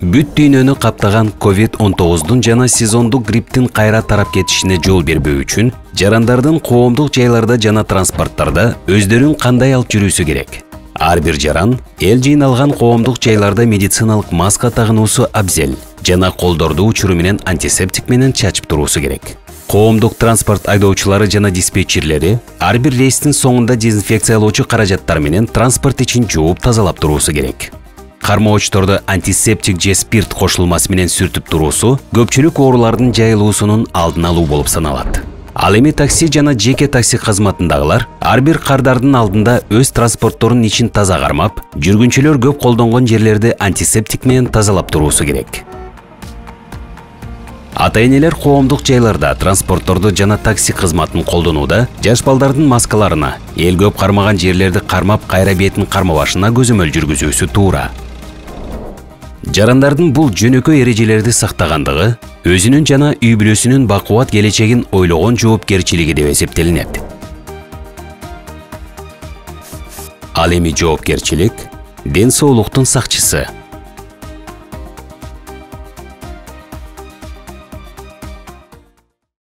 бүт дүйнөнү каптаган COVID-19 жана сезондук грипптин кайра тарап кетишине жол бербөө үчүн жарандардын коомдук жайларда жана транспорттарда өздөрүн кандай алып жүрүүсү керек? Ар бир жаран эл жыйналган коомдук жайларда медициналык маска тагынуусу абзел жана колдорду учуру менен антисептик менен чачып туруусу керек. Коомдук транспорт айдоочулары жана диспетчерлери ар бир рейстин соңунда дезинфекциялоочу каражаттар менен транспорт ичин жууп тазалап туруусу керек. Кармоочторду антисептик же спирт кошулмасы менен сүртүп туруусу көпчүлүк оорулардын жайылуусунун алдын алуу болуп саналат. Ал эми такси жана жеке такси кызматындагылар ар бир кардардын алдында өз транспортторунун ичин таза кармап, жүргүнчүлөр көп колдонгон жерлерди антисептик менен тазалап туруусу керек. Ата-энелер коомдук жайларда транспортторду жана такси кызматын колдонууда жаш балдардын маскаларына, эл көп кармаган жерлерди кармап, кайра бетин кармабашына көзөмөл жүргүзүүсү туура. Жарандардын бул жөнөкөй эрежелерди сактагандыгы өзүнүн жана үй бүлөсүнүн бакубат келечегин ойлогон жоопкерчилиги деп эсептелинет. Ал эми жоопкерчилик ден соолуктун сакчысы.